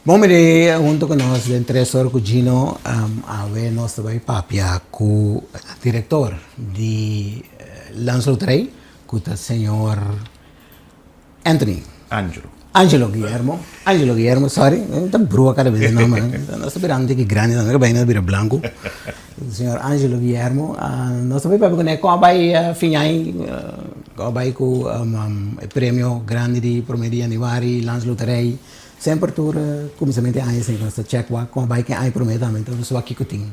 Vamos ver junto com nós, de 3'or com Gino, a ver nós também papia com o diretor de Landsloterij, com o senhor Anthony. Angelo. Angelo Guillermo, sorry, tá brua cada vez, não, mas nós estamos vendo que grande, não é bem, não é branco. O senhor Angelo Guillermo, nós também vamos ver como vai finhar, como vai com o prêmio grande de promedio aniversário, Landsloterij. Sempre tur cominciamento anni sem questa check como vai que ai prometamente então só aqui que tem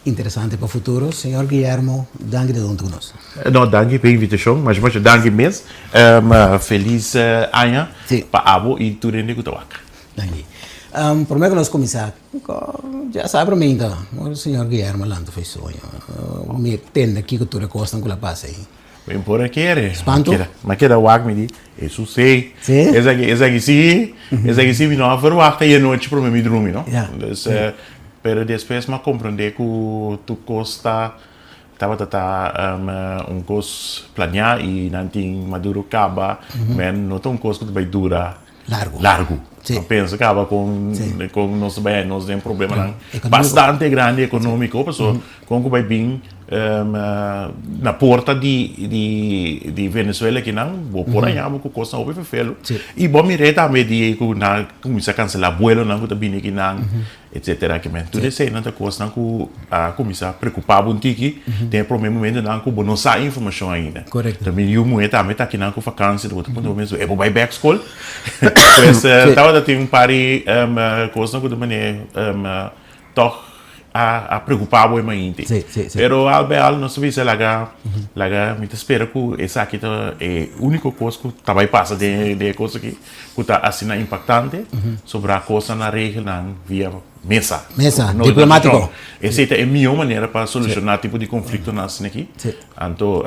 interessante para o futuro. Senhor Guillermo, danke de donde conosco. Não, danke pela invitação, mas muito danke mesmo. Feliz ano para abo e tudo em que toca. Danke. Primeiro que nós começar, já sabe para mim então, o senhor Guillermo lá fez sonho. Me tende aqui que tudo costa com a passa aí. Bem por aqui Espanto? Mas que da wag me di, isso sei. Sim? Essa aqui sim, me não a verwachten e noite para mim dormir, não? Ja. Dus, pero depois me compreender que tu costa um cos planear e não tem maduro caba, mas não tem um cos que vai durar largo. Sim. Eu penso que acaba com nós bem, nós tem problema Econômico. bastante grande econômico, pessoal, com que vai vir na porta de Venezuela que não, vou por aí, vou costa o felo. E bom me reta me de que na começa a cancelar vuelo não que bem que não, etc. que men. Tudo isso não tá costa que a começa a preocupar um tiki, tem problema mesmo não que não sai informação ainda. Correto. Também eu muito também tá aqui não com vacância, do outro ponto mesmo, é vai back school. Pois tava tem um par de coisa que de maneira toch a preocupar o mais Sim. Pero albeal não se vê laga me espera que essa aqui é única coisa que também passa de coisa que tá assim impactante sobre a coisa na regra via mesa diplomático. Essa é a minha maneira para solucionar tipo de conflito na assim aqui. Então,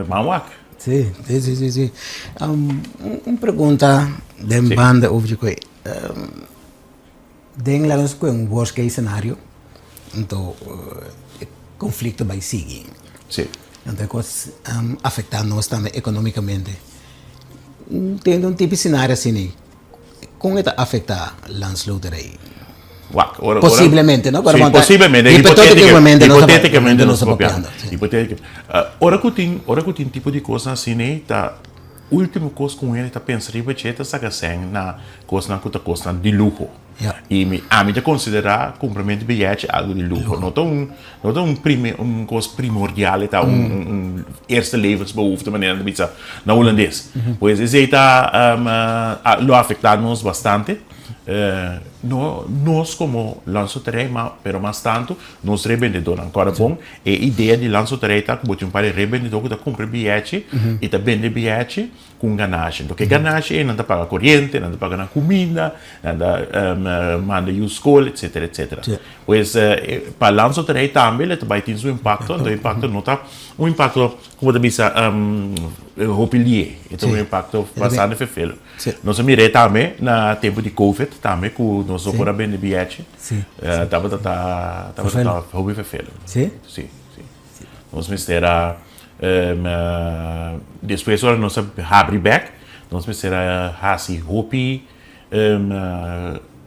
mauak. Sim. Uma pergunta de banda over que den lá nos um worst case cenário, então conflito vai seguir. Sim. Então coisas afetar nós também economicamente. Tendo um tipo de cenário assim, como é que afetar Landsloterij? Possivelmente, não? Sim, possivelmente. Hipoteticamente não se copiando. Ora que tem tipo de coisa assim, né? Tá último coisa com ele tá pensando que está sacando na coisa de luxo. E a mim já considerar comprimento bilhete algo de luxo. Não um coisa primordial, tá eerste levensbehoefte maneira de pizza na holandês. Pois isso está lo afetando-nos bastante. Nós como Landsloterij, pero mais tanto, nós revendedores. Agora, bom, a ideia de Landsloterij é que botar para revendedor que compra bilhete e tá vende bilhete com ganagem. Porque ganagem é não tá paga corrente, não tá paga comida, não tá manda ir à escola, etc. Pois para Landsloterij também ele vai ter um impacto, então o impacto não tá um impacto como também hopelier, então um impacto bastante feio. Nós mirei também na tempo de Covid também com nós fora bem de bilhete. Tava hobby feio. Sim. Nós mistera depois agora nós abre back, nós mistera hasi hobby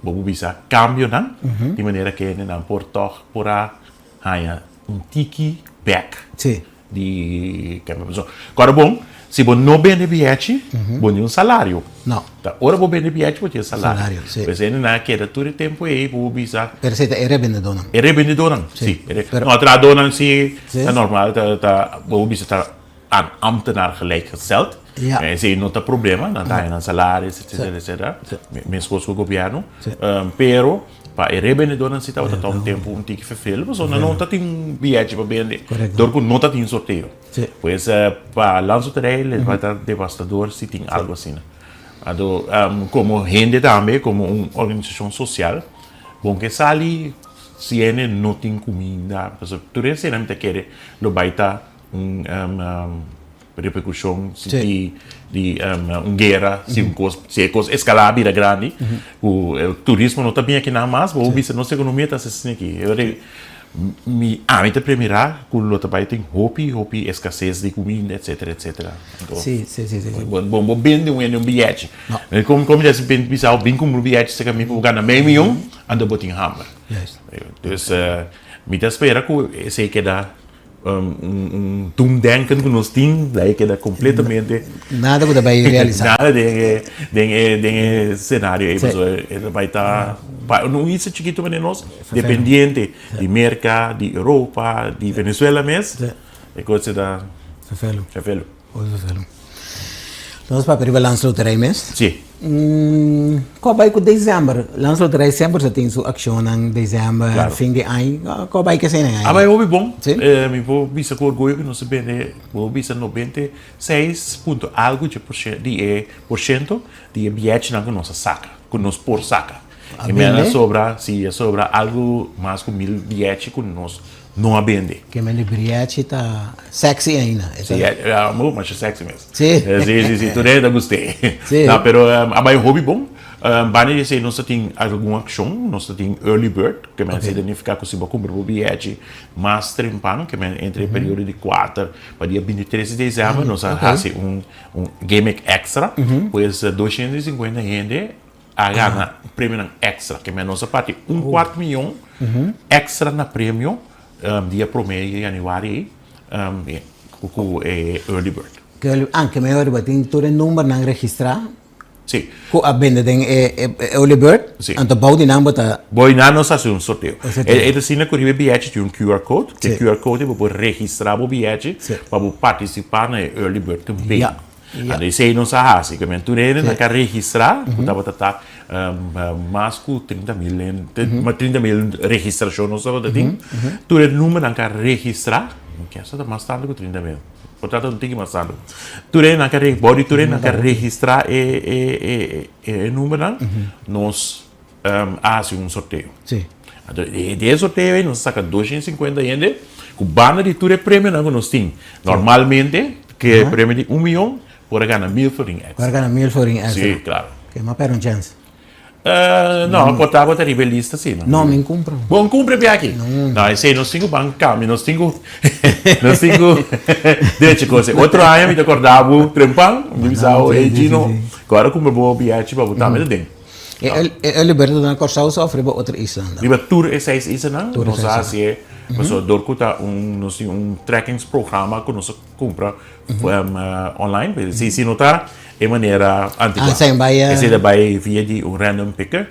vamos bisa cambio não, de maneira que não por a tiki back. De câmbio. Agora bom, se você não vende bilhete, você tem um salário. Não. Ora você vende bilhete, você tem salário. Pois é, não queda todo o tempo aí, você bisa. Pero você é revendedor, não? É revendedor, não? Sim. Não, a dona sim, é normal, você bisa tá ambtenaar gelijkgesteld. Ze não tem problema, não tem salário, etc. Mesmo com o governo. Pero para o revendedor não se está um tempo um tique feio, mas não tem bilhete para vender. Dorco não tem sorteio. Pois para Landsloterij ele vai estar devastador se tem algo assim. Como rende também, como uma organização social, bom que sali se ele não tem comida, porque tudo isso não quer lo vai estar repercussão de guerra, se a coisa escalar vira grande, o turismo não está bem aqui na mais, mas a nossa economia está assim aqui. me te premirar com o trabalho tem hopi escassez de comida, etc. Então, Sim. bom bem de um bilhete. Como já se pensar bem como um bilhete se caminha para ganhar meio milhão, anda botar em hammer. Então, me te espera que sei que dá denken que nós temos, daí que dá completamente nada que vai realizar. Nada de cenário aí, ele vai estar não isso chiquito para nós, dependente de mercado, de Europa, de Venezuela mesmo, é coisa da Fefelo. Então, para pegar Landsloterij mesmo? Sim. Qual vai com dezembro? Landsloterij sempre já tem sua ação em dezembro, fim de ano. Qual vai que ser aí? Vai ouvir bom. Me vou bisa com orgulho que nós vou bisa 96 ponto algo de por cento de bilhete na nossa saca, que nós por saca. E menos sobra algo mais com 1000 bilhetes que nós não vende. Que me bilhete tá sexy ainda. Sim, mas é sexy mesmo. Sim, tudo ainda gostei. Sim. Não, pero é hobby bom. Bani dizer nós tem alguma ação, nós tem early bird, que me significa que se você comprar o bilhete mais trempano, que me entre o período de 4 para dia 23 de dezembro, nós fazemos game extra, pois 250 gente a ganhar prêmio extra, que me nós parte 1/4 milhão extra na prêmio dia promedio de januário com early bird. Anche me ora tem todo o número não registrar. Sim. Com a venda tem early bird. Sim. Então pode não botar. Bom, nós fazemos um sorteio. Ele assina com o bilhete de QR code, que o QR code você pode registrar o bilhete para participar na early bird também. Aí se não sabe assim, que tu não quer registrar, você vai estar mais que 30.000 registrações, não sabe tu o número não quer registrar, não quer só mais tarde que 30.000. Portanto, não tem que mais tarde. Tu não quer registrar o número, nós fazemos sorteio. Sim. De sorteio, nós sacamos 250 ienes, com o banner de tudo é prêmio que nós temos. Normalmente, que é prêmio de 1 milhão, por ganhar 1000 florin extra. Por ganhar 1000 florin extra. Sim, claro. Que mas para chance. Não, botava a lista assim. Não, me compra. Bom, cumpre bem aqui. Não, esse nós temos banco, nós temos deixa coisa. Outro ano, me acordava, trempão, me avisava, Gino, agora como eu vou bilhete para botar mais dentro. E liberto na Corsau sofre para outra Islândia. Liba tour é 6 Islândia, nós fazemos, mas o dorkuta tracking programa que nós compra online, se notar de maneira antiga. Esse vai via de random picker.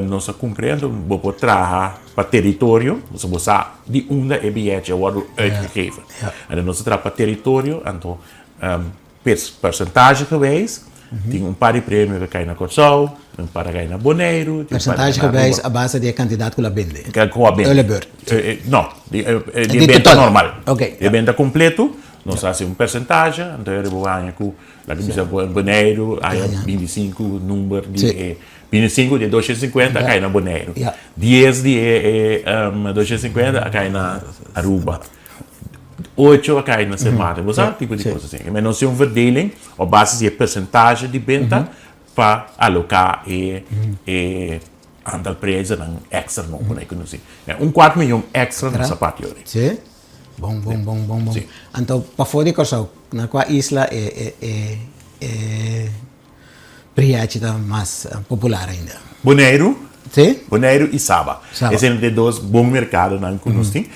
Nós compreendemos, vou trabalhar para território, nós vamos de onde é bilhete wordt uitgegeven. En nós trabalhamos para território, então percentagem geweest. Tem par de prêmios que cai na Corsau, par que cai na Boneiro. Percentagem que vai a base de quantidade que ela vende. Com a venda. Não, de venda normal. De venda completo, nós fazemos percentagem, então eu vou ganhar com a Boneiro, aí 25 número de 25 de 250 cai na Boneiro. 10 de 250 cai na Aruba. 8 cai na semana, você sabe tipo de coisa assim. Mas nós temos verdeling, a base de percentagem de venda para alocar e andar presa em extra, não por aí que não sei. 1/4 milhão extra nessa parte hoje. Sim. Bom. Então, para fora de Corsau, na qual isla é priate mais popular ainda? Boneiro. Sim? Boneiro e Saba. Esses são os dois bons mercados que nós temos.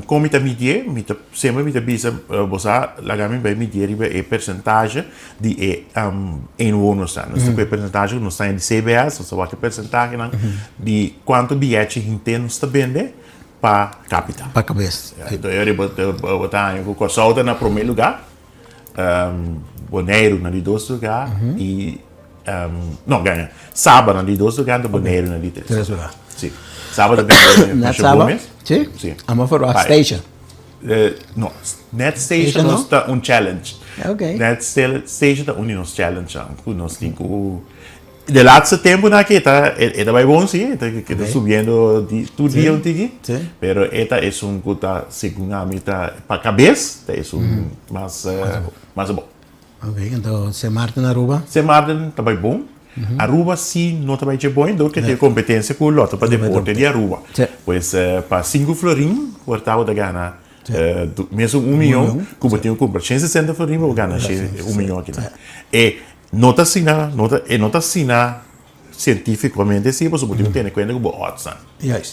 Como está medir, sempre me bisa você lagami vai medir a percentagem de inwoners. Nós temos a percentagem nós temos de CBS, ou seja, a percentagem de quanto bilhete a gente está vendendo para capita. Para cabeça. Então eu vou botar o Corsau na primeiro lugar, Boneiro na de 2 lugar e não, ganha. Sábado na de 2 lugares, Boneiro na de 3 lugares. Sim. Sábado na sábado? Sim. Vamos para a station. Não, Net Station nós está challenge. Net Station está challenge. Nós temos de laatste tempo aqui está bem bom sim, está subindo todo dia aqui. Pero esta é que segundo a mim para a cabeça, é mais bom. Então, se Martin na Aruba? Se Martin está bem bom. Aruba sim não também é bom, então que tem competência com o lote para deporte de Aruba. Pois para 5 florim, o Hortava da Gana, mesmo 1 milhão, como tinha que comprar 160 florim, vou ganhar 1 milhão aqui. E nota assina cientificamente sim, você pode ter em conta que o Otsan.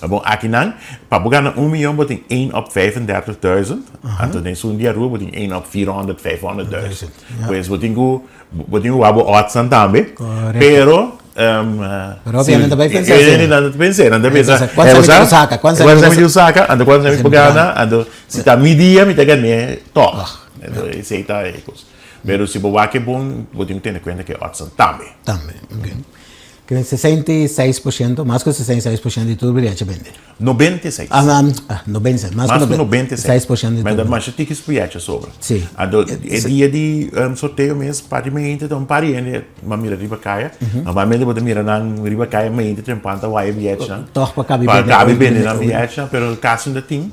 Bom, aqui não, para ganhar 1 milhão, você tem 1 op 35.000, então tem um dia Aruba, você tem 1 op 400, 500.000. Pois você tem o Otsan também, pero ovviamente vai pensar quantos anos de Osaka, quantos anos de Gana, se está media, me está ganhando, top. Isso aí está aí. Mas se você é bom, você tem que ter em conta que Otsan também. Também, ok. Que 66%, mais que 66% de tudo brilhante vende. 96%. 96%, mais que 96% de tudo. Mas tem que explicar sobre. Sim. É dia de sorteio mesmo, praticamente, então pariente, uma mira riba caia. Normalmente você mira na riba caia, mas ainda tem panta vai bilhete, né? Toch para cabe bem na bilhete, pero caso ainda tem,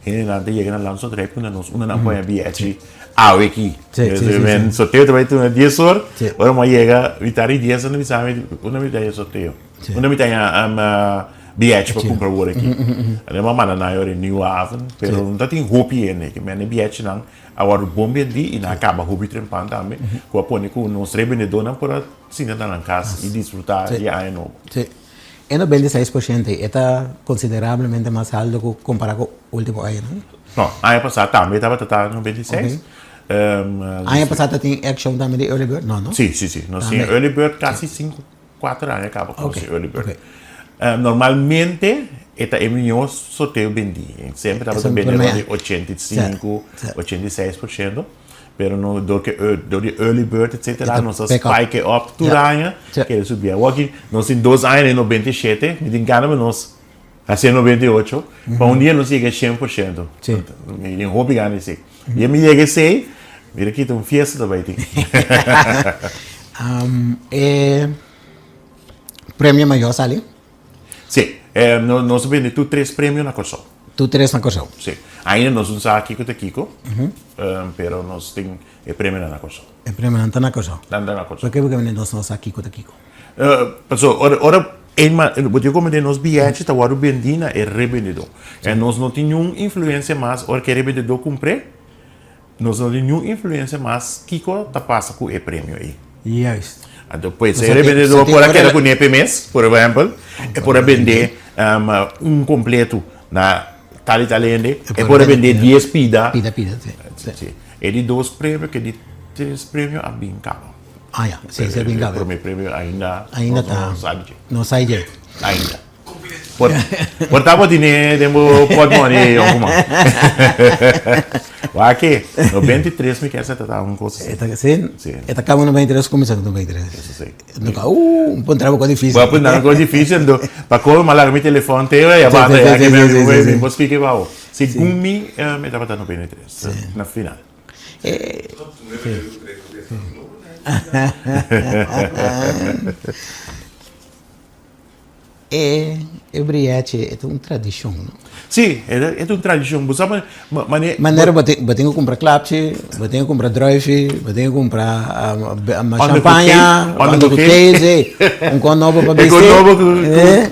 ainda chega na Landsloterij, quando nós não põe bilhete. Aqui. Sorteio também tem 10 horas. Agora uma chega, vitari 10 não me sabe, não me dá sorteio. Não me dá bilhete para comprar o aqui. É uma maneira na hora New Haven, mas não tem roupa ainda, que mas bilhete não. Agora o bom bem e não acaba roupa trempando também. Com a pone com nós revendedor não para se sentar na casa e desfrutar de ano novo. E no 26% está consideravelmente mais alto comparado com o último ano, não? Não, ano passado também estava no 26%. Ano passado tem action também de early bird? Não? Sim. Nós tínhamos early bird quase 4 anos acaba com early bird. Normalmente, é melhor sorteio vendi. Sempre estava vendendo de 85%, 86%. Pero no do early bird, etc. Nós spike up tudo ano, que ele subia. Aqui, nós em 2 anos em 97, me engano, nós assim 98, para dia nós chega 100%. Me roubo ganha isso. E me chega sei, mira aqui tem fiesta também. Prêmio maior sali? Sim, nós vendemos 3 prêmios na corção. Tu 3 na corção? Sim. Ainda nós usamos Kiko de Kiko, pero nós temos prêmio na corção. É prêmio na corção? Na corção. Por que nós não usamos Kiko de Kiko? Ora, eu comentei nos bilhetes, tá o vendina é revendedor. Nós não temos influência mais, ora que revendedor compre, nós não temos nenhuma influência mais, Kiko tá passa com o prêmio aí. Depois, se revendedor por aquela com EP mês, por exemplo, é por vender completo na tal italiano, é por vender 10 pida. Sim. E de 2 prêmios, que de 3 prêmios a bem caro. Sim, é bem caro. O primeiro prêmio ainda não sai de. Ainda. Portava dinheiro, pode morrer alguma. Aqui, no 23 me quer acertar uma coisa assim. Sim. Acaba no 23, começa no 23. Isso sim. Um trabalho difícil. Vou apontar uma coisa difícil, para como malar meu telefone, e a bata aqui mesmo, vou explicar para o. Segundo me estava no 23, na final. E briete é uma tradição, não? Sim, é uma tradição. Maneira, eu tenho que comprar clapche, eu tenho que comprar drive, eu tenho que comprar champanhe, um nobo para vestir. Um nobo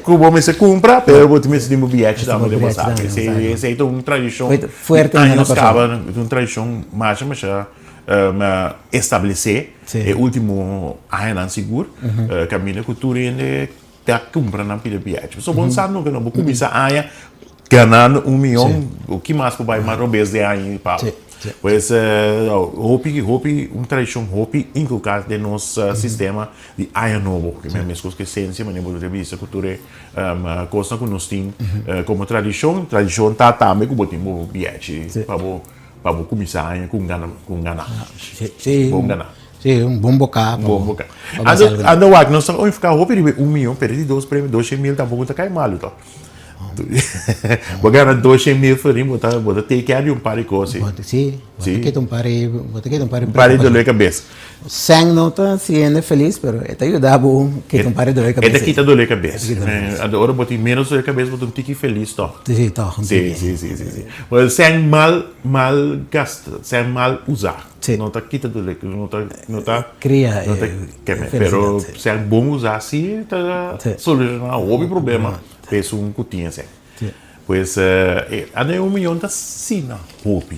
que o bom se compra, mas eu vou te meter no bilhete da onde você sabe. Essa é uma tradição. Forte na nossa casa. É uma tradição mais estabelecer. É o último ano seguro. Caminha cultura ainda está comprando na pilha bilhete. Só bom sabe que não vou começar a ganhando 1 milhão, o que mais para mais robês de aí para. Pois hopi uma tradição hopi inculcada no nosso sistema de ano novo, que mesmo coisa que essência, mas nem revista cultura, coisa que nós temos como tradição tá também com botimos bilhete para começar com ganhar. Bom ganhar. Sim, um bom bocado. Ando nós estamos ficar roupa de 1 milhão, perdi 2 prêmios, 200 mil, tampouco está caindo mal, então. Vou ganhar 200.000 florim, vou ter que ir par de coisas. Sim, que um par Par de dor de cabeça. Sem nota, se é feliz, mas é ajudar que um par de dor de cabeça. É daqui dor de cabeça. Agora vou ter menos dor de cabeça, vou ter um tique feliz, tó. Sim, tá. Sim. Mas sem mal gasta, sem mal usar. Não tá quita dor de cabeça, não tá cria, pero sem bom usar, sim, tá solucionar o problema. Fez cutinha assim. Pois, há 1 milhão tá sim na roupa.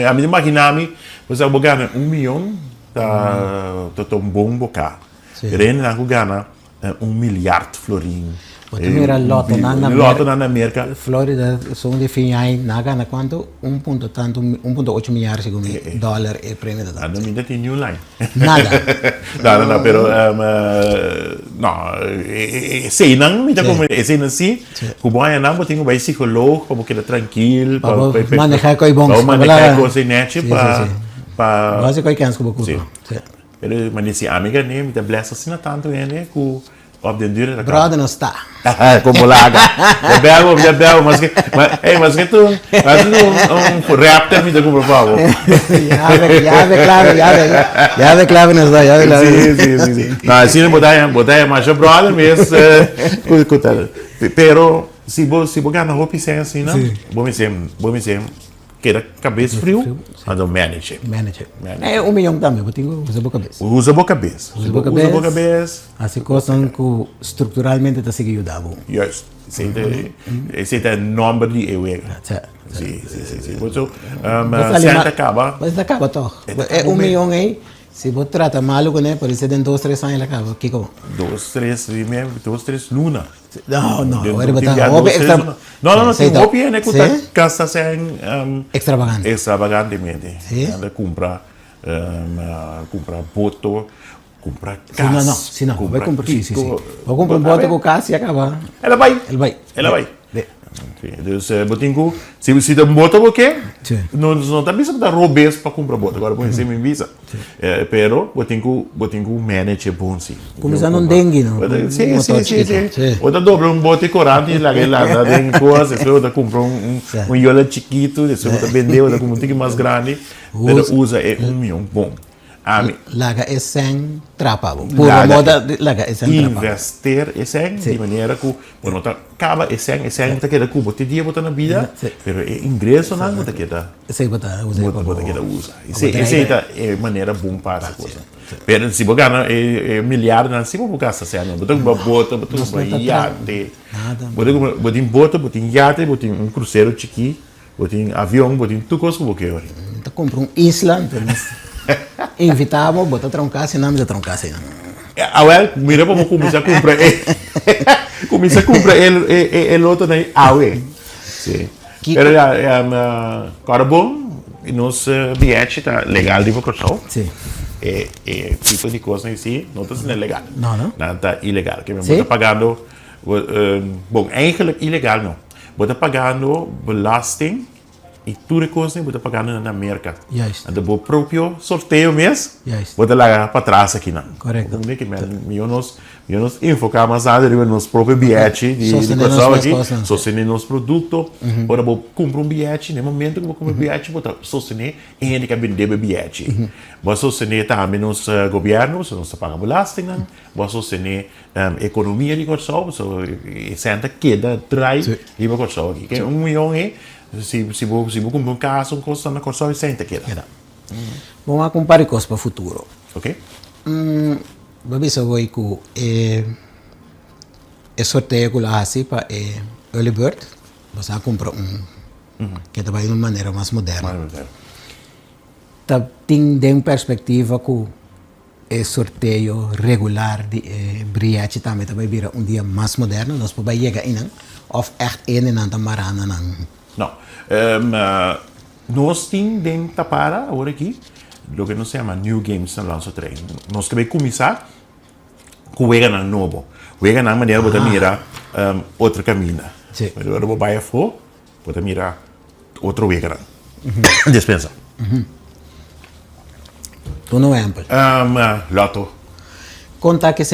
A mim imaginar-me, você vai ganhar 1 milhão, tá um bom boca. Rene na Gana, 1 milhar florim. Você mira loto na América. Flórida são de fim aí na Gana quanto 1.8 milhares segundo dólar é prêmio da data. Não tem new line. Nada. Não, pero sei não, me tá como sei não sim. O bom é não, eu tenho um psicólogo para ficar tranquilo, para manejar coi bom. Para manejar coisa net para Você coi cansa com sim. Mas esse amiga né, me tá blessa assim tanto né, com op den duur. Brother não está. Como laga. Já bebo, mas que tu raptor me dá como favor. Já ve clave não está, já ve clave. Sim. Não, assim não botar mais brother, mas pero se você ganhar roupa sem assim, não? Vou me ser que era cabeça frio, ando manage. É 1 milhão também, eu tenho usa boa cabeça. Usa boa cabeça. Assim coisas que estruturalmente está seguindo davo. Juist. Esse é o nome de eu. Sim. Se acaba. Mas acaba toch. É 1 milhão aí. Se você trata mal, né? Por isso tem 2, 3 anos acaba. Que como? 2, 3 luna. Não, agora botar roupa extra. Não, tem roupa né? Que tá gasta sem extravagantemente. Anda comprar boto, comprar casa. Se não, vai comprar. Sim. Vou comprar um boto com casa e acaba. Ela vai. Então, se dá bota o quê? Não tá pensando dar robês para comprar bota. Agora vou receber visa. Pero, eu tenho que manage bom sim. Começando um dengue, não? Sim. Outra dobra um bote corante lá tem coisa. Depois outra compra um iola chiquito. Depois outra vendeu, outra compra um tique mais grande. Outra usa 1 milhão bom. Laga é sem trapa, pura moda laga é sem trapa. Investir é sem, de maneira que quando acaba é sem tá queda que bote dia botar na vida, pero é ingresso não botar queda. Sei botar usa. Essa é maneira bom para a coisa. Pero se botar é milhar não se vou gastar sem não, botar um iate. Botar iate, botar um cruzeiro chiqui, botar avião, botar tudo coisa que eu então compra um isla, invitamos, botar troncar, se não me troncar assim. Mira como começar a comprar. Começar a comprar ele outro daí, sim. Pero agora bom, nosso bilhete tá legal de vocação. Sim. Tipo de coisa assim, não tá sendo legal. Não. Não tá ilegal, que você tá pagando, bom, eigenlijk ilegal não. Você tá pagando belasting. E tudo coisa você está pagando na América. Então, o próprio sorteio mesmo, você lá para trás aqui, não. Correto. Como é que eu nos enfocar mais nada nos próprios bilhetes de pessoal aqui, sostener nosso produto. Agora, vou comprar um bilhete, no momento que vou comprar um bilhete, vou sostener ele que vender o bilhete. Vou sostener também nos governo, se não se paga belasting, vou sostener a economia de pessoal, e senta queda, traz e vai pessoal aqui. Que 1 milhão é se vou comprar um carro, um custo na console senta aqui. Vamos comparar coisas para o futuro. Ok? Vamos ver que é sorteio que lá assim para early bird, você compra que trabalha de uma maneira mais moderna. Tem uma perspectiva que é sorteio regular de bilhete também vai virar um dia mais moderno, nós podemos chegar in of echt een en ander marana não. Nós temos para agora aqui o que nos chama New Games na Landsloterij. Nós queremos começar com o weganan nobo. O weganan maneira de mirar outro caminho. Agora vou para fora, vou mirar outro weganan. Dispensa. Tu não é amplo. Loto. Conta que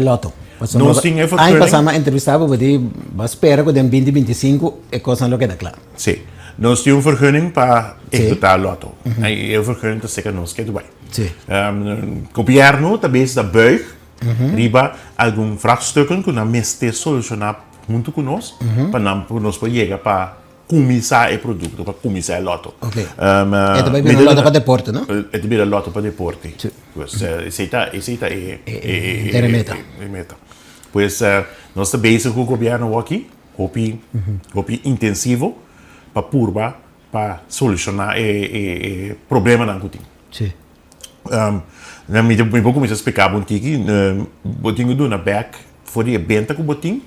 loto. Nós tínhamos Aí passamos a entrevistar para poder espera que em 2025 é coisa não queda claro. Sim. Nós tínhamos vergunning para executar o loto. E a vergunning está seca nós que vai. Sim. O governo também está buig, riba algum vraagstukken que nós mestre solucionar junto conosco, para nós chegar para começar o produto, para começar o loto. Ok. É também bem loto para deporte, não? É também loto para deporte. Essa é a meta. Pois nós estamos bezig com o governo aqui, hopi intensivo, para purba, para solucionar o problema não tem. Sim. Eu vou começar a explicar um pouquinho, botinho do na back, for de benta com botinho,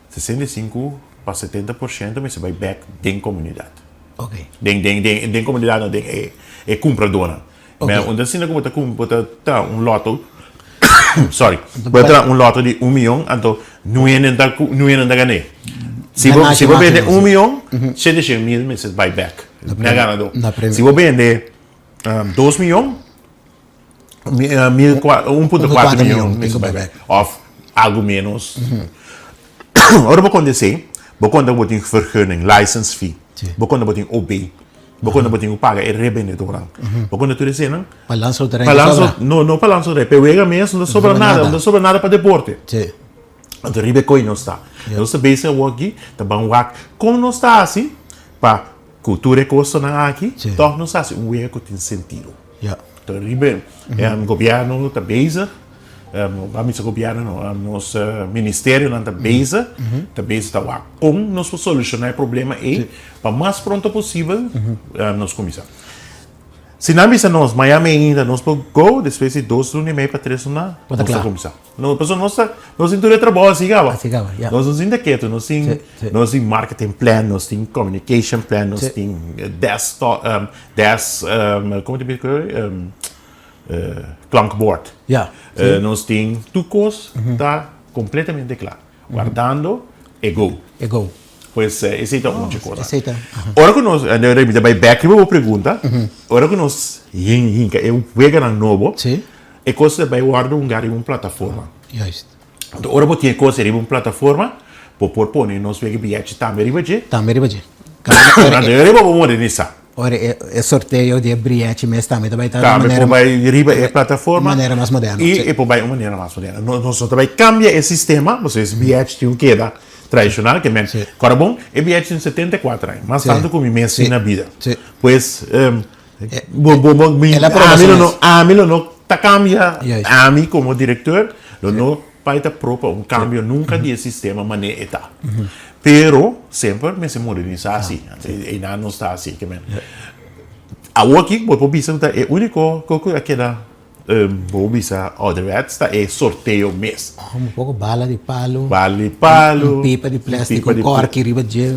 65 para 70% mas vai back dentro comunidade. Ok. Dentro comunidade não é compradora. Mas onde assim como botar um loto, sorry, botar um loto de 1 milhão, então não é nada ganhar. Se você vender 1 milhão, 700 mil meses vai back. Não é ganador. Se você vender 2 milhões, 1,4 milhão meses vai back. Of algo menos. Ora, vou acontecer, vou quando eu tenho vergunning, license fee, vou quando eu tenho OB, vou quando eu tenho paga e revendedor. Vou quando eu estou dizendo, para Landsloterij não para Landsloterij, para o mesmo não sobra nada para deporte. Então, ribe coi não está. Nós estamos bem aqui, também como não está assim, para cultura e coisa não aqui, então não está assim, um erro que tem sentido. Então, ribe, o governo está bem, vamos governo, nosso ministério não está bem, está lá, como nós podemos solucionar o problema e, para o mais pronto possível, nós começamos. Se não é nós, Miami ainda, nós podemos go, depois de 2 anos e meio para 3 anos, nós vamos começar. Nós temos tudo trabalho, assim, nós não temos quieto, nós temos marketing plan, nós temos communication plan, nós temos 10, como te digo, clankboard. Nós temos tudo coisa, está completamente claro. Guardando e go. Pois esse é uma coisa. Ora que nós, vai back uma pergunta, ora que nós eu weganan nobo, é coisa vai guardar lugar em uma plataforma. Então, ora botinha coisa em uma plataforma, por pôr nós vega bilhete também ribaje. Também vamos modernizar. Ora é sorteio de bilhete mês também vai estar de maneira vai riba é plataforma maneira mais moderna. E vai uma maneira mais moderna. Nós também cambia o sistema, vocês bilhete tinham que dar tradicional, que é agora bom, é bilhete de 74 anos, mas tanto como imenso na vida. Pois, a mim não está cambia, a mim como diretor, não vai estar próprio um cambio nunca de sistema maneira está. Pero sempre me se modernizar assim, e não está assim, que é. A aqui, vou pensar é o único que dá vou pensar otro é sorteio mês. Um pouco bala de palo. Pipa de plástico, corque, riba de.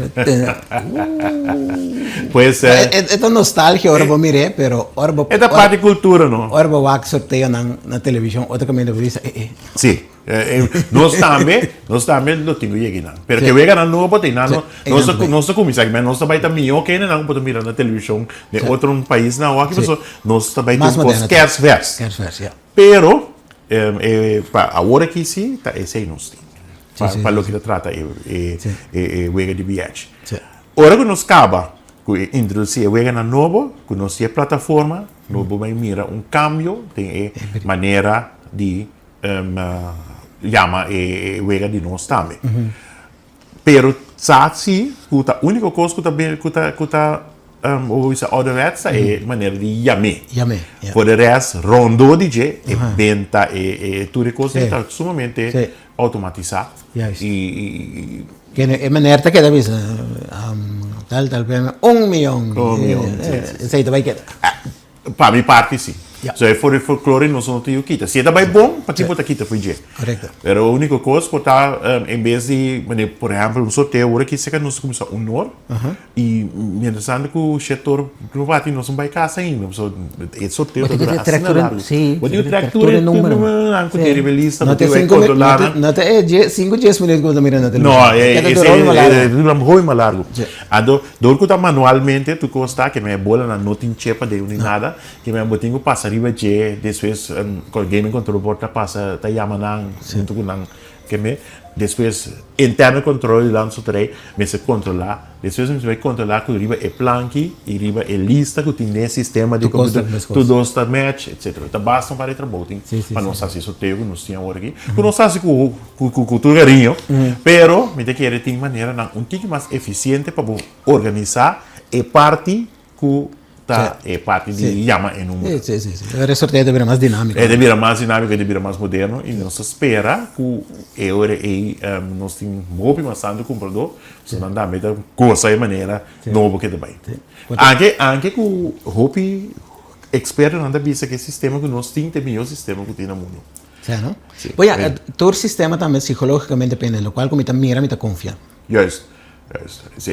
Pois é tão nostálgico, ora vou mirar, pero ora vou. É da parte de cultura, não? Ora vou sorteio na televisão, outra caminho de vista. Sim. Nós também não temos weganan. Porque que weganan não pode nada. Nós começamos, mas nós também também melhor que não pode mirar na televisão de outro país não aqui, nós também temos quers-vers. Pero agora que sim, tá esse aí nós temos. Para o que trata é wega de bilhete. Ora que nós acaba introduzir weganan novo, que nós tem plataforma, nós vamos mirar cambio, tem maneira de chama wega de nós também. Pero sabe que a única coisa que está é maneira de chamar. Por o resto, rondo DJ, venda e tudo coisa está sumamente automatizado. Que é maneira que deve ser tal 1 milhão. Isso aí vai quedar. Para minha parte, sim. So, for folclore não são tio kita. Se é bem bom, para ti botar kita foi je. Correto. Pero a única coisa que tá em vez de, por exemplo, um sorteio agora que se que nós começar honor e interessante que o setor privado não são vai casa ainda. So, é sorteio da Direktor, sim. O Direktor número, não tem revista, não tem controlar. Não tem 5 10 minutos que eu mirando na televisão. Não, é muito mais largo. Ado, do que tá manualmente tu costa que me bola na não tem chepa de nem nada, que me botinho passa arriba je, depois com gaming control porta passa tá yamanang junto com que me depois interno controle de Landsloterij, me se controlar, depois me vai controlar que riba é planque e riba é lista que tem sistema de computador, tudo está match, etc. Então basta para trabalhar, para não saber sorteio que nós tínhamos aqui, que não sabe com tudo carinho, pero me tem que ter maneira um pouco mais eficiente para organizar e parte que é parte de chama em número. Sim. O sorteio deve ser mais dinâmico. Deve ser mais dinâmico, deve ser mais moderno e nós espera que nós temos muito bastante comprador, se não dá medo coisa de maneira nova que também. Anche que o hopi expert não dá vista que sistema que nós temos é o melhor sistema que tem no mundo. Sim, não? Pois todo sistema também psicologicamente depende, lo qual como te mira, me te confia. Yes. Esse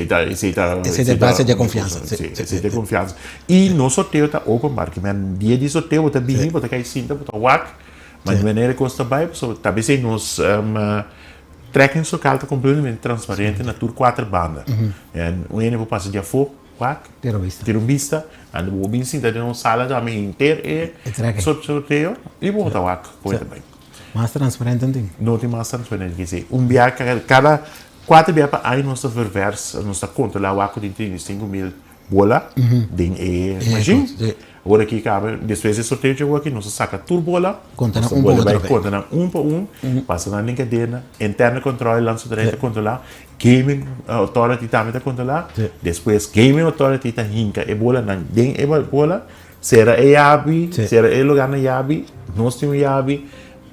é base de confiança. Esse de confiança. E no sorteio está open bar, que dia de sorteio está bem, está cai cinta, está wak, mas de maneira que está bem, talvez se nós tracking local está completamente transparente na tour 4 bandas. Um ano passa de afo, wak, ter vista, ando vou bem cinta de uma sala também inteira e sorteio e vou estar wak, pode bem. Mais transparente não tem? Não tem mais transparente, quer dizer, viagem cada 4 dias para aí nós verversa, nós conta lá o arco de 35.000 bola, tem imagina. Agora aqui cabe, depois de sorteio chegou aqui, nós saca tudo bola, conta na bola, conta na por passa na brincadeira, interno controle, Landsloterij conta lá, gaming authority também está conta lá, depois gaming authority está hinca e bola na tem e bola, será e yabi, será e lugar na yabi, nós temos yabi,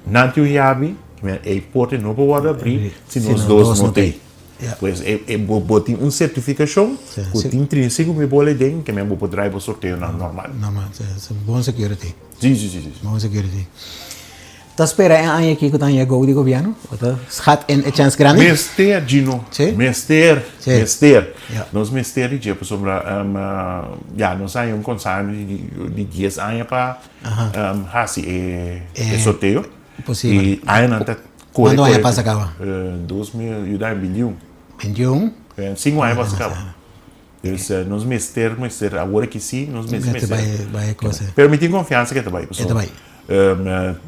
não temos yabi, e porte não pode abrir se nós dois não tem. Pois tem uma certificação que tem 35.000 bolas dentro que mesmo pode drive o sorteio normal. Normal, é bom security. Sim. Bom security. Tá espera aí aqui que tá aí go de governo? Tá schat en chance grande? Mester Gino. Mester. Nós mester de dia sombra nós aí consagrado de 10 anos para sorteio. Possível. E aí não tá quando aí passa acaba? 2021. 21? 5 anos passa acaba. Nós mester agora que sim, nós mester. Vai coisa. Permitir confiança que também, pessoal. Também.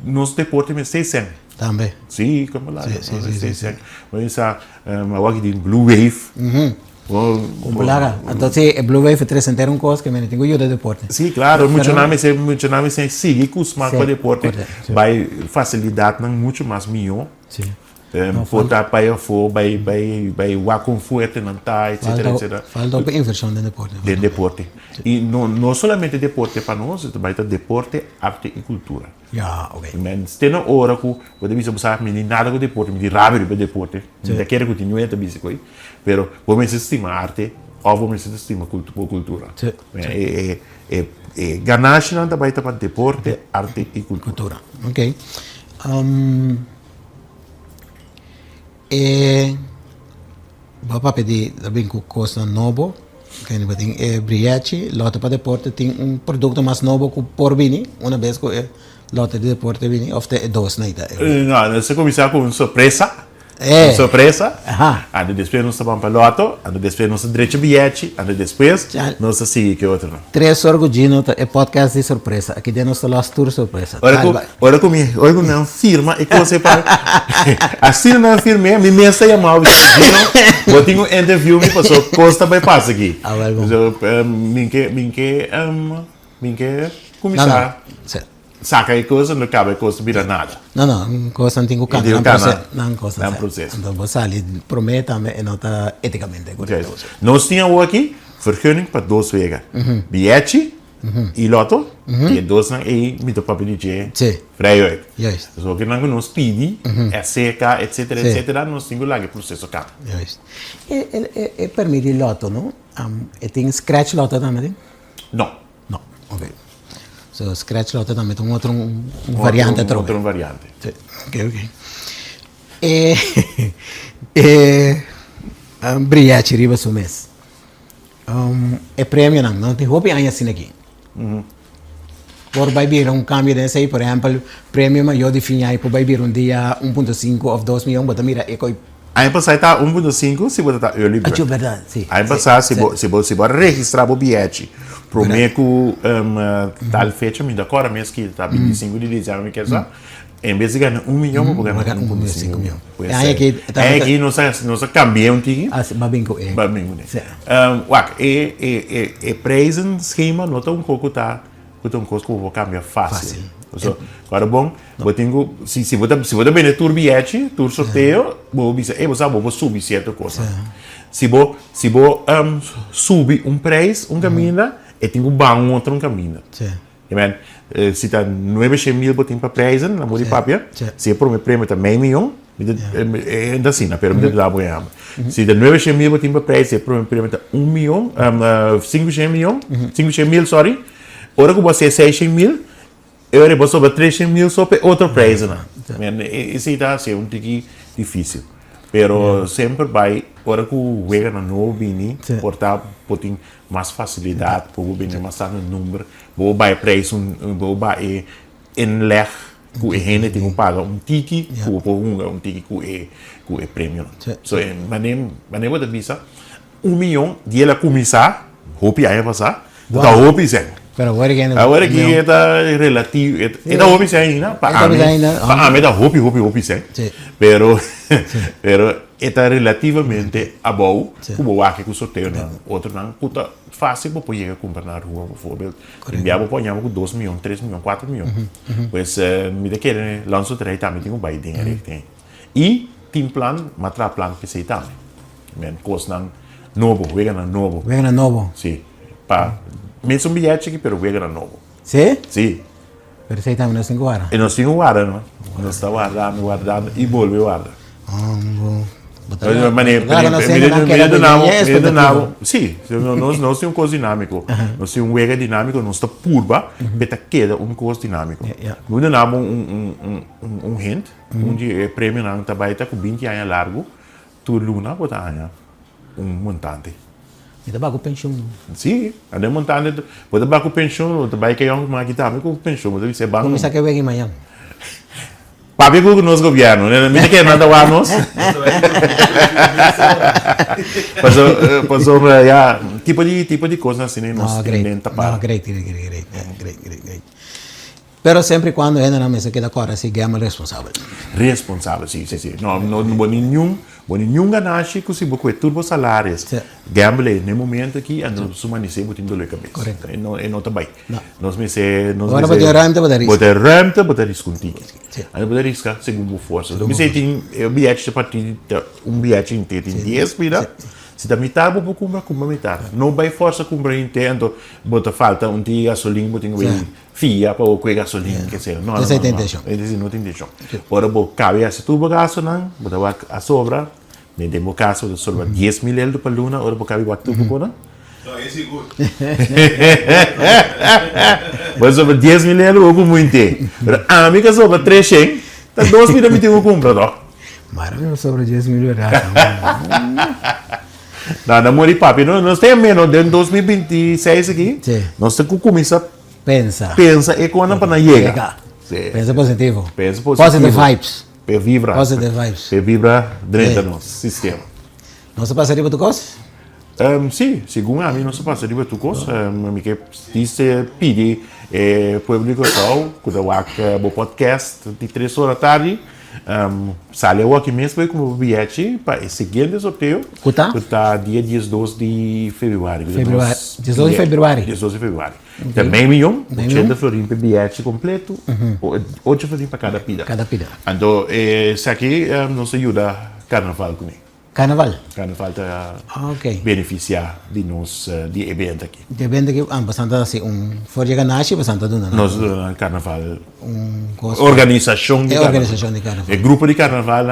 Nos deportes mester sempre. Também. Sim, como lá. Sim. Mas essa agora que tem Blue Wave. Então, se Blue Wave 3 inteiro coisa que me tenho eu de deporte. Sim, claro, muito nome sem seguir com os marcos de deporte, vai facilitar muito mais melhor. Sim. Portar para fora, vai o com forte não tá, etc. Falta a inversão de deporte. De deporte. E não somente deporte para nós, vai ter deporte, arte e cultura. Ok. Mas tem uma hora que você deve saber que não nada com deporte, me rápido para deporte, não quer continuar a bici coi, pero vamos estimar arte ou vamos estimar cultura. Ganância não vai para deporte, arte e cultura. Ok. Vou pedir também que custa novo, que não tem briete, lote para deporte tem produto mais novo que por vir, uma vez que lote de deporte vir, ou é dois na ida. Não, você começar com uma surpresa. Surpresa. Ando depois nós vamos para loto, ando depois nós direito bilhete, ando depois nós seguir que outro. 3'or Gino é podcast de surpresa. Aqui dentro nós temos tour surpresa. Ora comigo não firma e que você para assim não firme, me messa e mal Gino. Vou ter um interview me passou costa vai passar aqui. Minke começar. Saca aí coisa, não cabe coisa vira nada. Não, coisa não tem que cantar. Não, coisa não processo. Então você ali promete e não está eticamente correto. Nós tínhamos aqui vergunning para 2 vezes. Bilhete e loto e 2 e me topa pedir vrij. Juist. Dus ook dan nós pedi, SCK, etc. Nós temos lá o processo cá. Juist. E permite loto, não? E tem scratch loto também? Não. Não, ok. So, scratch loto também tem outro variante. Outro variante. Ok. Brilhante, riba su mês. Prêmio não tem roupa ainda assim aqui. Por vai vir cambio desse aí, por exemplo, prêmio maior de fim aí, por vai vir dia 1.5 ou 2 milhões, bota mira, é coi. Aí passar está 1.5 se você está early bird. É verdade, sim. Aí passar se você registrar o bilhete, prometo tal fecha me decora mês que está 25 de dezembro, quer dizer, Em vez de ganhar 1 milhão, vou ganhar 1,5 milhão. Aí aqui nós cambiamos um pouquinho. Babingo é. Babingo, né? É present schema, não está um pouco tá, um coisa que eu vou cambiar fácil. Agora bom, se você bem tour bilhete, tour sorteio, vou subir certa coisa. Se você subir preço, caminho, e tem um outro caminho. Se está 900 mil botin para preço, na mão de papel, se é por um prêmio também milhão, ainda assim, na pergunta da boiama. Se está 900 mil botin para preço, se é por um prêmio de 1 milhão, 500 mil, sorry, ora que você é 600 mil, eu vou sobre 300 mil sobre outro preço, né? Isso está assim um pouquinho difícil. Pero sempre vai, ora que o weganan nobo vini, portar botin mais facilidade, para o bem mais no número, vou vai preço, vou vai inleg, que a gente tem que pagar tiki, que o tiki que é prêmio. So, maneira vou visa 1 milhão de ela começar, hope aí passar, da hope sem. Pero agora que é relativo, é da hope sem, né? Para mim da hope sem. Pero é relativamente bom, como aqui que o sorteio não, outro não, puta fácil para poder comprar na rua, por exemplo, enviava para com 2 milhões, 3 milhões, 4 milhões. Pois me daquele Landsloterij também tem bem dinheiro tem. E tem plano, matra plano que sei também. Men coisa nobo, weganan nobo. Weganan nobo. Sim. Pa mesmo bilhete aqui, pero weganan nobo. Sim? Sim. Pero sei também nós temos guarda. E nós temos guarda, não? Nós está guardando e volve guarda. Sim, nós temos um coisa dinâmico. Nós temos um wega dinâmico, nós está curva, beta queda coisa dinâmico. Nós damos hint, onde é prêmio não está baita com 20 anos largo, tu luna botar montante. E tá com pensão. Sim, ada montante, botar com pensão, tá baita que é uma guitarra com pensão, mas isso é bom. Começa que vem amanhã. Papi com o nosso governo, né? Não quer nada lá nós. Passou já tipo de coisa assim, né? Nós nem tapar. Great. Pero sempre quando entra na mesa que da cora se Guillermo responsável. Responsável, sim. Não nenhum ganância que se botou turbo salários. Gamble no momento aqui a nós humanizar botando dor cabeça. Correto. E não tá bem. Nós me se agora botar ramta, botar risco contigo. Aí botar risco segundo força. Me se tem bilhete partir bilhete inteiro tem 10 vira. Se da metade vou comprar metade. Não vai força comprar inteiro, bota falta dia gasolina, botar fia para o gasolina, que seja. Não. Essa tem intenção. Não tem intenção. Ora vou cabe esse tubo gasolina, botar a sobra. Nem tem caso de sobra 10 mil euros para luna, ora vou cabe o tubo com não. Não, esse é good. Mas sobre 10 mil euros eu como inteiro. A minha sobra 300, tá 2 mil eu tenho que comprar, não. Maravilhoso sobre 10 mil euros. Não, mori papi, nós temos menos de 2026 aqui. Nós temos que começar pensa e quando para chegar. Pensa positivo. Positive vibes. Vibra. Positive vibes. Vibra dentro do nosso sistema. Não se passaria para tu coisa? Sim, segundo a mim, não se passaria para tu coisa. Me que disse pedir público tal, quando eu podcast de 3 horas da tarde. Sale aqui mesmo com o bilhete para o seguinte sorteio. Está dia 12 de fevereiro. 12 de fevereiro. 12 de fevereiro. Também milhão, 80 florim para bilhete completo, 8 florim para cada pida. Então, isso aqui nos ajuda carnaval comigo. Carnaval está beneficiar de nós de evento aqui. De evento aqui, bastante assim, fora de ganância, bastante duna. Nós carnaval, organização de carnaval. O grupo de carnaval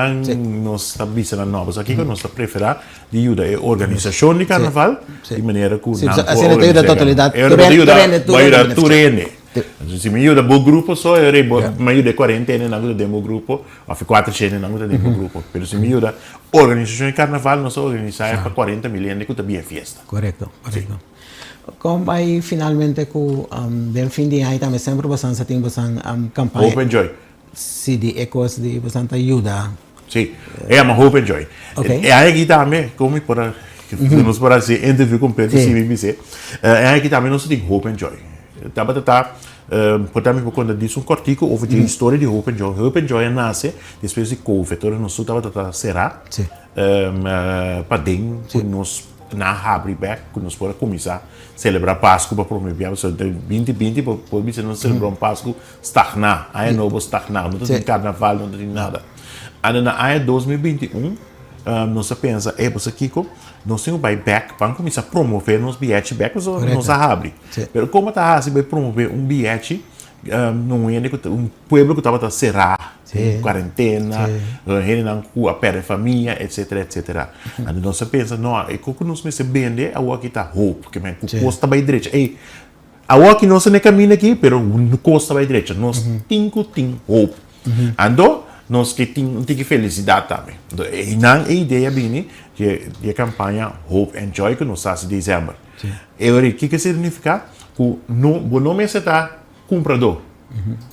nós está visando novos aqui que nós está preferir de ajuda a organização de carnaval de maneira que não assim não tem da totalidade. Vai ajudar turene. Se me ajuda o grupo só eu me ajuda 40 na ajuda do grupo, ou 400 na ajuda do grupo. Mas se me ajuda organização de carnaval nós organizamos para 40 milhões de também festa. Correto. Como aí finalmente com bem fim de ano também sempre bastante tem bastante campanha. Hope and Joy. Se de ecos de bastante ajuda. Sim, é uma Hope and Joy. E aí aqui também como para nós para ser interview completo se BBC. É aqui também nós tem Hope and Joy. portanto, quando diz cortico over de história de Hope and Joy nasce depois de Covid, nós estava será para dentro nós na abre back quando nós podemos começar a celebrar Páscoa para promover o 2020 pode não celebrar Páscoa stagnar aí novo stagnar não tem carnaval não tem nada aí na aí 2021 nós pensa você Kiko nós temos vai back para começar a promover nos bilhetes back nós abre mas como tá assim vai promover bilhete não é pueblo que estava será quarentena ele não a família etc etc então nós pensa não é que nós me se vende a o que tá hope que me custa bem direito a o que nós não caminha aqui pero custa bem direito nós tem hope então nós que tem que felicidade também e não a ideia bem que a campanha Hope and Joy que nós faz em dezembro e o que significa que não nome está comprador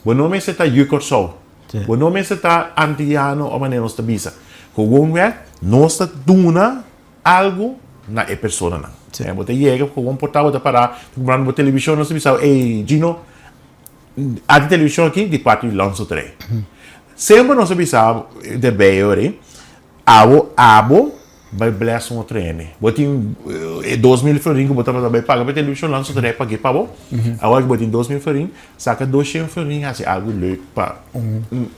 o nome está yukorsol o nome está antiano ou maneira nós visa como é nós está dando algo na pessoa não você chega com um portal para comprando uma televisão nós visa ei Gino a televisão aqui de parte de Landsloterij sempre nós visa de bem abo vai bless um treine. Botin 2.000 florin que botava também paga para televisão lá no treine paguei para agora que botin 2.000 florin saca 200 florin assim algo leuk para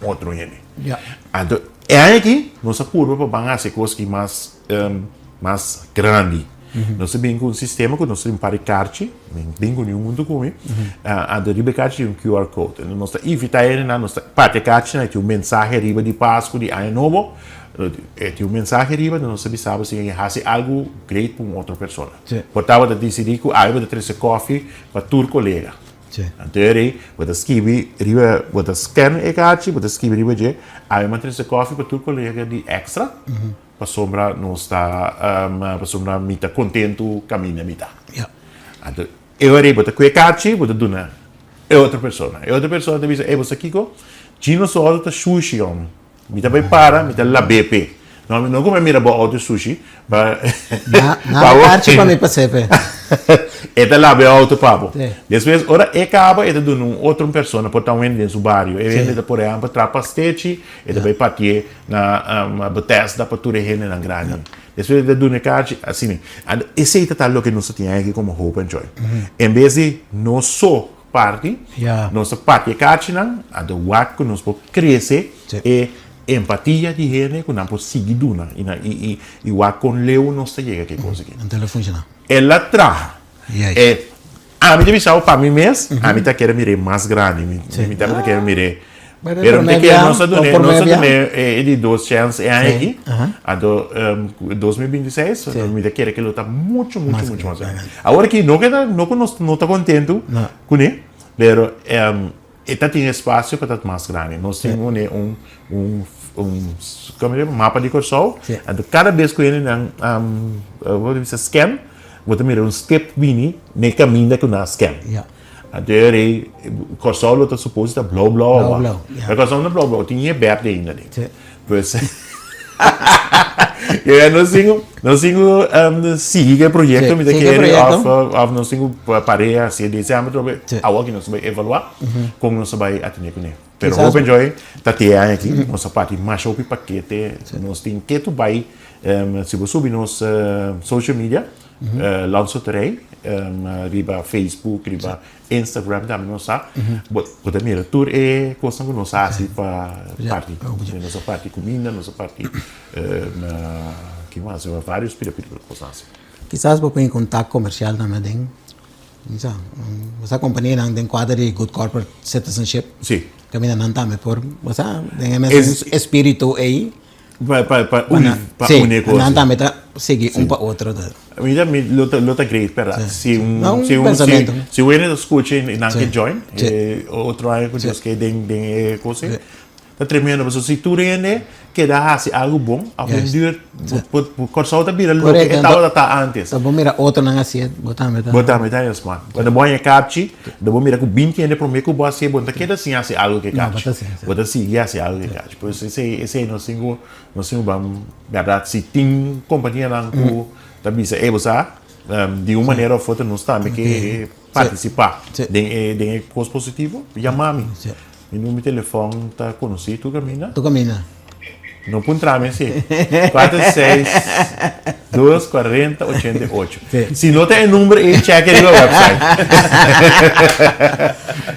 outro ele. Então é aqui nós apuramos para bancar as coisas que mais grande. Nós temos um sistema que nós temos para carte, bem com o mundo como a riba carte tem QR code. Nós evitar ele na nossa parte carte tem mensagem riba de Páscoa de ano novo. Tem mensagem riba, nós sabemos se faz algo great para outra pessoa. Portanto, eu decidi que eu vou trazer coffee para tu colega. Então, eu vou escrever riba, vou scan a carte, vou escrever riba de, eu vou trazer coffee para tu colega de extra, para sombra não está, para sombra me está contento, caminha me está. Então, eu vou trazer a carte, vou dar outra pessoa. E outra pessoa diz, você Kiko, Gino só está sushi mi também para, mi dá BP. Não como mira bo auto sushi, ba na parte para me passar. Eta lá be auto papo. Depois ora acaba eta dando outra pessoa por tão vendo no barrio. E vende por aí para trapastete, eta vai patie na Bethesda para tudo rende na grande. Depois eta dando carte assim. Esse é tal que nós tinha aqui como Hope and Joy. Em vez de nós só parte, nossa parte carte não, a do waco nós pode crescer e empatia de gente que não pode seguir duna e o com leu não se chega que coisa aqui. Então ela funciona. Ela traz. A mim deixa para mim mesmo, a mim tá querendo mirar mais grande, me tá querendo mirar. Pero me quer nossa dona de 2 chances é aqui. A do 2026, me tá querendo que ele tá muito mais. Agora que não tá contento com ele, pero está tem espaço para estar mais grande. Nós temos mapa de cursor. Então, cada vez que ele vou dizer scan, vou ter step vini nem caminho que nós scan. Então, o cursor está suposto estar blá. O cursor não é blá, tinha verde ainda. Pois nós temos seguir o projeto, me nós temos pareja assim de dezembro, agora que nós vamos evaluar como nós vamos atender com ele. Pero Hope and Joy está aqui, nossa parte mais o paquete, nós temos que tu vai se você subir nos social media, Landsloterij, riba Facebook, riba Instagram, também nós sabe, pode mirar tudo é coisa que nós assim para parte, nossa parte comida, nossa parte que mais, vários coisas. Quizás vou em contato comercial também, essa companhia não tem quadro de good corporate citizenship. Sim. Caminha não também por, você tem esse espírito aí. Para unir coisas. Não também tá seguir para outro. Mira, luta great, pera. Se o ele escuta e não que join, outro aí que diz que tem coisa. Tá tremendo, mas se tu rende, que dá algo bom, a vender, por corção da bira, lo que estava tá antes. Tá bom, mira outro não assim, botar metade as man. Quando bom é capti, da bom mira com 20 ainda para mim que boa ser bom, tá que assim assim algo que capti. Bota assim, assim algo que capti. Por isso esse nós temos vamos verdade se tem companhia lá com da bisa você de uma maneira ou outra não está, mas que participar de coisa positiva, chamar-me. Meu número de telefone está conhecido, tu caminha? Tu caminha. Não pode entrar, mas sim. 46 240 88. Se não tem número, check no website.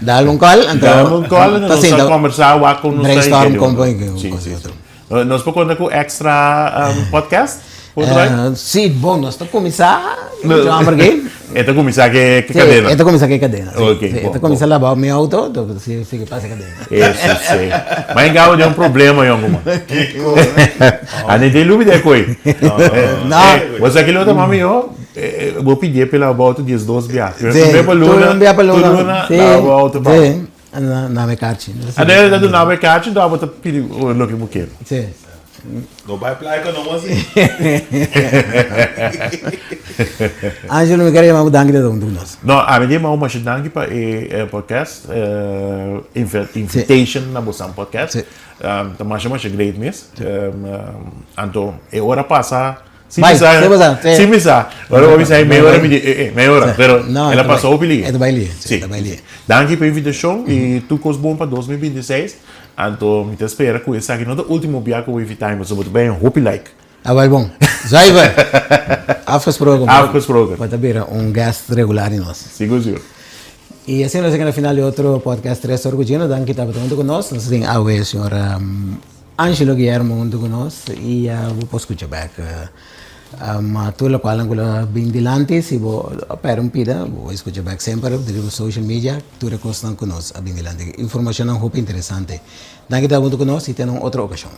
Dá-lhe um call, então. Nós vamos conversar com nós. Brainstorm com nós podemos contar com extra podcast? Sim, bom, nós estamos a começar. Então começar que cadena. Então começar que cadena. Ok. Então começar a lavar o meu auto, então se fica passa cadena. Isso, sim. Mas engano de um problema, Yonguma. A gente tem dúvida de coisa. Não. Você aquele outro mami, eu vou pedir pela volta de 12 viagens. Sim, tu não para Luna. Luna, volta para. Sim, na minha carta. A dela do nome carta, dá para pedir o que eu quero. Sim. Não vai placar não assim. Angelo me quer chamar danke de nós. Não, a minha mãe mas danke para o podcast, invitation na Bosan podcast. Mas chama great miss. Então, é hora passar. Sim, agora eu vou dizer meia hora, pero ela passou o pili. É do baile. Sim. Danke pela invitação e tu coisa bom para 2026. Então, me espera com isso aqui no último dia que eu vou invitar, mas eu vou bem, hope like. Vai bom. Já vai. Afgesproken. Afgesproken. Vai ter guest regular em nós. Seguro. E assim nós chegamos no final de outro podcast 3'or com Gino, danke que estava conosco. Nós temos o senhor Angelo Guillermo conosco e vou escutar back. Tu la qual angula bem dilante, se vou per um pida, vou escutar back sempre direto social media, tu recostam conosco a bem dilante. Informação não muito interessante. Danke que estava conosco e tem outra ocasião.